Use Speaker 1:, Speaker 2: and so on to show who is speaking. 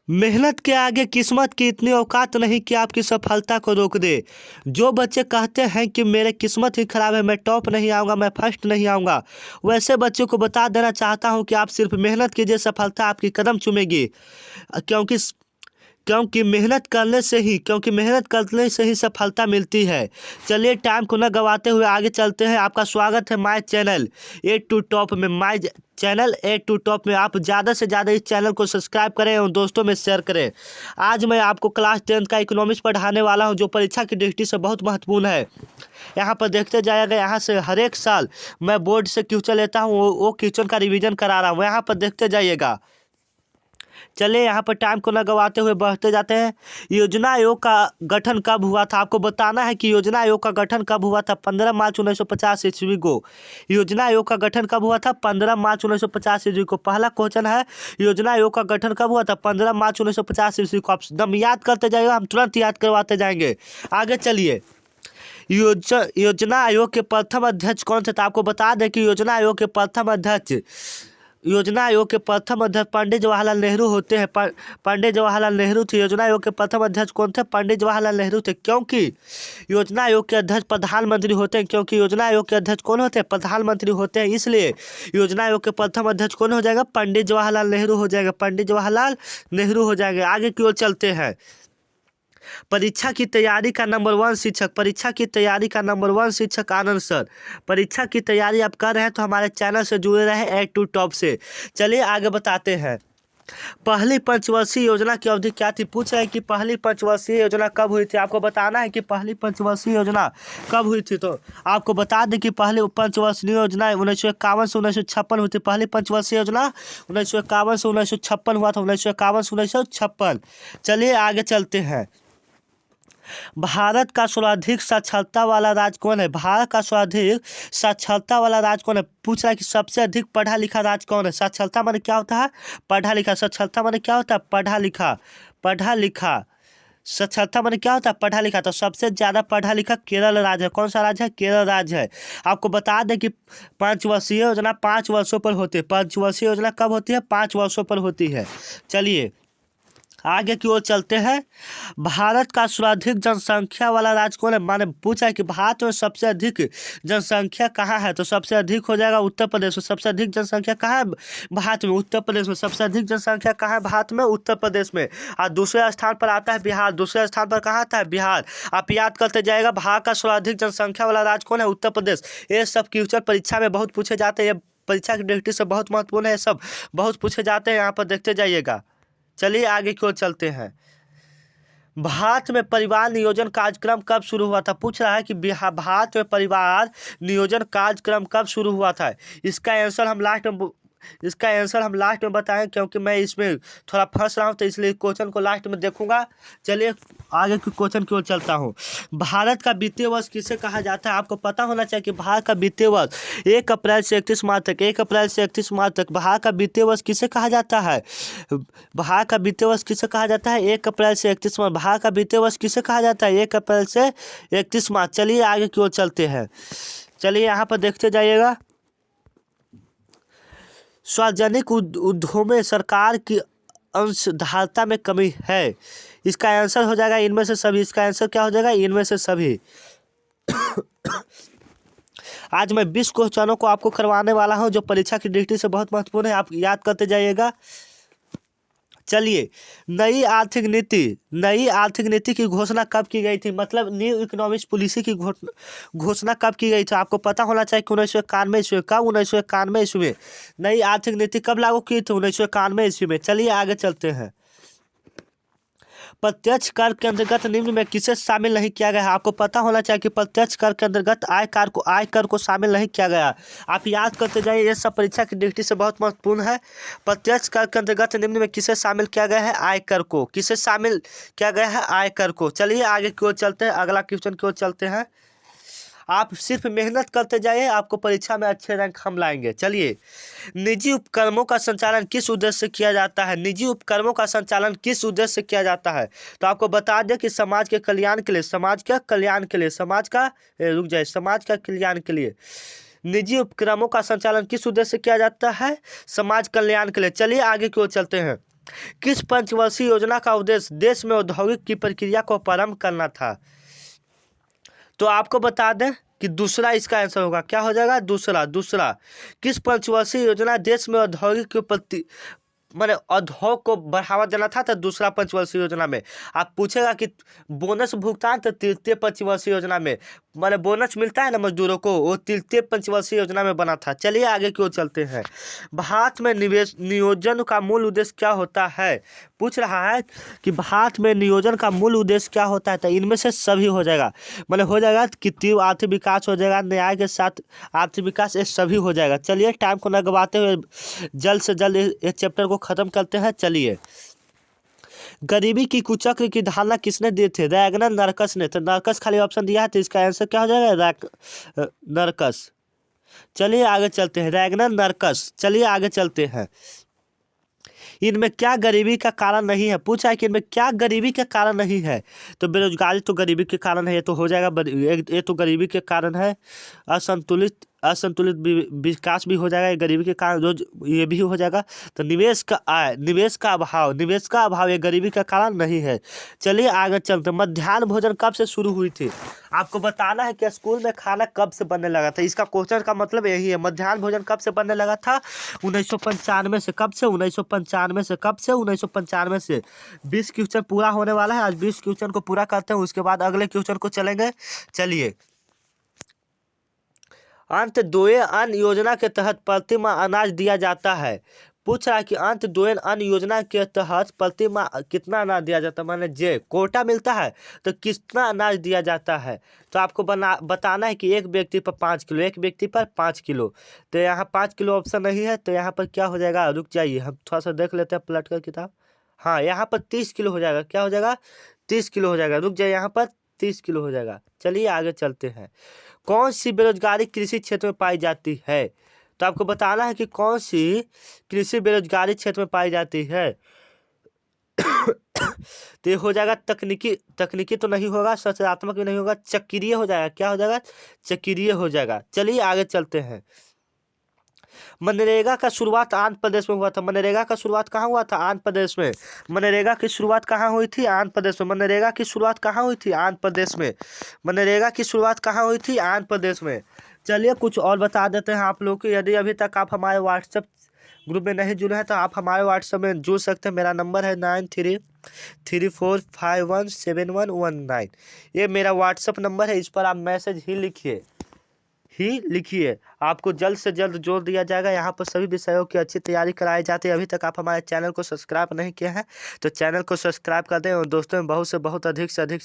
Speaker 1: मेहनत के आगे किस्मत की इतनी औकात नहीं कि आपकी सफलता को रोक दे। जो बच्चे कहते हैं कि मेरे किस्मत ही खराब है, मैं टॉप नहीं आऊँगा, मैं फर्स्ट नहीं आऊँगा, वैसे बच्चों को बता देना चाहता हूँ कि आप सिर्फ मेहनत कीजिए, सफलता आपकी कदम चूमेगी। क्योंकि मेहनत करने से ही सफलता मिलती है। चलिए टाइम को न गवाते हुए आगे चलते हैं। आपका स्वागत है my channel A to top में। चैनल ए टू टॉप में आप ज़्यादा से ज़्यादा इस चैनल को सब्सक्राइब करें और दोस्तों में शेयर करें। आज मैं आपको क्लास 10 का इकोनॉमिक्स पढ़ाने वाला हूं, जो परीक्षा की दृष्टि से बहुत महत्वपूर्ण है। यहाँ पर देखते जाइएगा, यहाँ से हर एक साल मैं बोर्ड से क्वेश्चन लेता हूँ, वो क्वेश्चन का रिवीजन करा रहा हूँ। यहाँ पर देखते जाइएगा। चलिए यहाँ पर टाइम को न गवाते हुए बढ़ते जाते हैं। योजना आयोग का गठन कब हुआ था? आपको बताना है कि योजना आयोग का गठन कब हुआ था। 15 मार्च 1950 ईस्वी को योजना आयोग का गठन कब हुआ था? 15 मार्च 1950 ईस्वी को। पहला क्वेश्चन है, योजना आयोग का गठन कब हुआ था? 15 मार्च 1950 ईस्वी को। आप एकदम याद करते जाइएगा, हम तुरंत याद करवाते जाएंगे। आगे चलिए। योजना आयोग के प्रथम अध्यक्ष कौन थे? तो आपको बता दें कि योजना आयोग के प्रथम अध्यक्ष पंडित जवाहरलाल नेहरू होते हैं। पंडित जवाहरलाल नेहरू थे। योजना आयोग के प्रथम अध्यक्ष कौन थे? पंडित जवाहरलाल नेहरू थे। क्योंकि योजना आयोग के अध्यक्ष प्रधानमंत्री होते हैं। क्योंकि योजना आयोग के अध्यक्ष कौन होते हैं? प्रधानमंत्री होते हैं। इसलिए योजना आयोग के प्रथम अध्यक्ष कौन हो जाएगा? पंडित जवाहरलाल नेहरू हो जाएगा। पंडित जवाहरलाल नेहरू हो जाएंगे। आगे की ओर चलते हैं। परीक्षा की तैयारी का नंबर 1 शिक्षक। परीक्षा की तैयारी का नंबर 1 शिक्षक आनंद सर। परीक्षा की तैयारी आप कर रहे हैं तो हमारे चैनल से जुड़े रहे ए टू टॉप से। चलिए आगे बताते हैं। पहली पंचवर्षीय योजना की अवधि क्या थी? पूछ रहे हैं कि पहली पंचवर्षीय योजना कब हुई थी। आपको बताना है कि पहली पंचवर्षीय योजना कब हुई थी। तो आपको बता दें कि पहली पंचवर्षीय योजना 1951 से 1956 हुई थी। पहली पंचवर्षीय योजना 1951 से 1956 हुआ था। 1951 से 1956। चलिए आगे चलते हैं। भारत का सर्वाधिक साक्षरता वाला राज्य कौन है? भारत का सर्वाधिक साक्षरता वाला राज्य कौन है? पूछ रहा है कि सबसे अधिक पढ़ा लिखा राज्य कौन है? साक्षरता माने क्या होता है? पढ़ा लिखा। साक्षरता माने क्या होता है? पढ़ा लिखा। पढ़ा लिखा। साक्षरता माने क्या होता है? पढ़ा लिखा। तो सबसे ज़्यादा पढ़ा लिखा केरल राज्य है। कौन सा राज्य है? केरल राज्य है। आपको बता दें कि पंचवर्षीय योजना 5 वर्षों पर होती है। पंचवर्षीय योजना कब होती है? 5 वर्षों पर होती है। चलिए आगे की ओर चलते हैं। भारत का सर्वाधिक जनसंख्या वाला राज्य कौन है? माने पूछा है कि भारत में सबसे अधिक जनसंख्या कहाँ है? तो सबसे अधिक हो जाएगा उत्तर प्रदेश में। सबसे अधिक जनसंख्या कहाँ है भारत में? उत्तर प्रदेश में। सबसे अधिक जनसंख्या कहाँ है भारत में? उत्तर प्रदेश में। और दूसरे स्थान पर आता है बिहार। दूसरे स्थान पर कहाँ आता है? बिहार। आप याद करते जाएगा। भारत का सर्वाधिक जनसंख्या वाला राज्य कौन है? उत्तर प्रदेश। ये सब क्वेश्चन परीक्षा में बहुत पूछे जाते हैं। ये परीक्षा की दृष्टि से बहुत महत्वपूर्ण है। ये सब बहुत पूछे जाते हैं। यहाँ पर देखते जाइएगा। चलिए आगे की ओर चलते हैं। भारत में परिवार नियोजन कार्यक्रम कब शुरू हुआ था? पूछ रहा है कि भारत में परिवार नियोजन कार्यक्रम कब शुरू हुआ था? इसका आंसर हम लास्ट में बताएं, क्योंकि मैं इसमें थोड़ा फंस रहा हूं, तो इसलिए क्वेश्चन को लास्ट में देखूंगा। चलिए आगे के क्वेश्चन की ओर चलता हूं। भारत का वित्तीय वर्ष किसे कहा जाता है? आपको पता होना चाहिए कि भारत का वित्तीय वर्ष 1 अप्रैल से 31 मार्च तक 1 अप्रैल से 31 मार्च तक भारत का वित्तीय वर्ष किसे कहा जाता है? भारत का वित्तीय वर्ष किसे कहा जाता है? 1 अप्रैल से 31 मार्च। भारत का वित्तीय वर्ष किसे कहा जाता है? 1 अप्रैल से 31 मार्च। चलिए आगे की ओर चलते हैं। चलिए यहाँ पर देखते जाइएगा। सार्वजनिक उद्योगों में सरकार की अंशधारता में कमी है। इसका आंसर हो जाएगा इनमें से सभी। इसका आंसर क्या हो जाएगा? इनमें से सभी। आज मैं 20 क्वेश्चनों को आपको करवाने वाला हूं, जो परीक्षा की दृष्टि से बहुत महत्वपूर्ण है। आप याद करते जाइएगा। चलिए, नई आर्थिक नीति की घोषणा कब की गई थी? मतलब न्यू इकोनॉमिक्स पॉलिसी की घोषणा कब की गई थी? आपको पता होना चाहिए कि 1991 ईस्वी। कब? 1991 ईस्वी में। नई आर्थिक नीति कब लागू की थी? 1991 ईस्वी में। चलिए आगे चलते हैं। प्रत्यक्ष कर के अंतर्गत निम्न में किसे शामिल नहीं किया गया है? आपको पता होना चाहिए कि प्रत्यक्ष कर के अंतर्गत आय कर को शामिल नहीं किया गया। आप याद करते जाइए, ये सब परीक्षा की दृष्टि से बहुत महत्वपूर्ण है। प्रत्यक्ष कर के अंतर्गत निम्न में किसे शामिल किया गया है? आय कर को। किसे शामिल किया गया है? आय कर को। चलिए आगे की ओर चलते हैं। अगला क्वेश्चन की ओर चलते हैं। आप सिर्फ मेहनत करते जाइए, आपको परीक्षा में अच्छे रैंक हम लाएंगे। चलिए, निजी उपक्रमों का संचालन किस उद्देश्य से किया जाता है? निजी उपक्रमों का संचालन किस उद्देश्य से किया जाता है? तो आपको बता दें कि समाज के कल्याण के लिए, समाज का कल्याण के लिए निजी उपक्रमों का संचालन किस उद्देश्य से किया जाता है? समाज कल्याण के लिए। चलिए आगे की ओर चलते हैं। किस पंचवर्षीय योजना का उद्देश्य देश में औद्योगिक की प्रक्रिया को प्रारंभ करना था? तो आपको बता दें कि दूसरा इसका आंसर होगा। क्या हो जाएगा? दूसरा। दूसरा किस पंचवर्षीय योजना देश में औद्योगिक के प्रति मैंने उद्योग को बढ़ावा देना था? तो दूसरा पंचवर्षीय योजना में। आप पूछेगा कि बोनस भुगतान, तो तृतीय पंचवर्षीय योजना में मैंने बोनस मिलता है ना मजदूरों को, वो तृतीय पंचवर्षीय योजना में बना था। चलिए आगे क्यों चलते हैं। भारत में निवेश नियोजन का मूल उद्देश्य क्या होता है? पूछ रहा है कि भारत में नियोजन का मूल उद्देश्य क्या होता है? तो इनमें से सभी हो जाएगा। मैंने हो जाएगा कि तीव्र आर्थिक विकास हो जाएगा, न्याय के साथ आर्थिक विकास, ये सभी हो जाएगा। चलिए टाइम को न गवाते हुए जल्द से जल्द इस चैप्टर को खत्म करते हैं। चलिए, गरीबी की कुचक्र की धारणा किसने दी थी? रैगनर नरकस ने। तो नरकस खाली ऑप्शन दिया है, तो इसका आंसर क्या हो जाएगा? नरकस। चलिए आगे चलते हैं। रैगनर नरकस। चलिए आगे चलते हैं। इनमें क्या गरीबी का कारण नहीं है? पूछा है कि इनमें क्या गरीबी के कारण नहीं है? तो बेरोजगारी तो गरीबी के कारण है, ये तो हो जाएगा। ये तो गरीबी के कारण है। असंतुलित असंतुलित विकास भी हो जाएगा, ये गरीबी के कारण। रोज ये भी हो जाएगा। तो निवेश का अभाव ये गरीबी का कारण नहीं है। चलिए आगे चलते। मध्याह्न भोजन कब से शुरू हुई थी? आपको बताना है कि स्कूल में खाना कब से बनने लगा था। इसका क्वेश्चन का मतलब यही है। मध्याह्न भोजन कब से बनने लगा था? 1995 से। कब से? 1995 से। कब से? 1995 से। 20 क्वेश्चन पूरा होने वाला है। आज 20 क्वेश्चन को पूरा करते हैं, उसके बाद अगले क्वेश्चन को चलेंगे। चलिए, अंत्योदय अन्न योजना के तहत प्रति माह अनाज दिया जाता है। पूछ रहा है कि अंत्योदय अन्न योजना के तहत प्रति माह कितना अनाज दिया जाता है? माने जे कोटा मिलता है, तो कितना अनाज दिया जाता है? तो आपको बताना है कि एक व्यक्ति पर 5 किलो, एक व्यक्ति पर 5 किलो। तो यहाँ 5 किलो ऑप्शन नहीं है, तो यहाँ पर क्या हो जाएगा? रुक जाइए, हम थोड़ा सा देख लेते हैं पलट कर किताब। हाँ, यहाँ पर 30 किलो हो जाएगा। क्या हो जाएगा? 30 किलो हो जाएगा। रुक जाइए, यहाँ पर 30 किलो हो जाएगा। चलिए आगे चलते हैं। कौन सी बेरोजगारी कृषि क्षेत्र में पाई जाती है? तो आपको बताना है कि कौन सी कृषि बेरोजगारी क्षेत्र में पाई जाती है। तो ये हो जाएगा तकनीकी तो नहीं होगा, संरचनात्मक भी नहीं होगा, चक्रीय हो जाएगा। क्या हो जाएगा? चक्रीय हो जाएगा। चलिए आगे चलते हैं। मनरेगा का शुरुआत आंध्र प्रदेश में हुआ था। मनरेगा का शुरुआत कहाँ हुआ था? आंध्र प्रदेश में। मनरेगा की शुरुआत कहाँ हुई थी? आंध्र प्रदेश में। मनरेगा की शुरुआत कहाँ हुई थी? आंध्र प्रदेश में। मनरेगा की शुरुआत कहाँ हुई थी? आंध्र प्रदेश में। चलिए कुछ और बता देते हैं आप लोग को। यदि अभी तक आप हमारे व्हाट्सएप ग्रुप में नहीं जुड़े हैं, तो आप हमारे व्हाट्सएप में जुड़ सकते हैं। मेरा नंबर है 9334517119। ये मेरा व्हाट्सएप नंबर है, इस पर आप मैसेज ही लिखिए। आपको जल्द से जल्द जोड़ दिया जाएगा। यहाँ पर सभी विषयों की अच्छी तैयारी कराई जाती है। अभी तक आप हमारे चैनल को सब्सक्राइब नहीं किए हैं, तो चैनल को सब्सक्राइब कर दें और दोस्तों में बहुत से बहुत अधिक से अधिक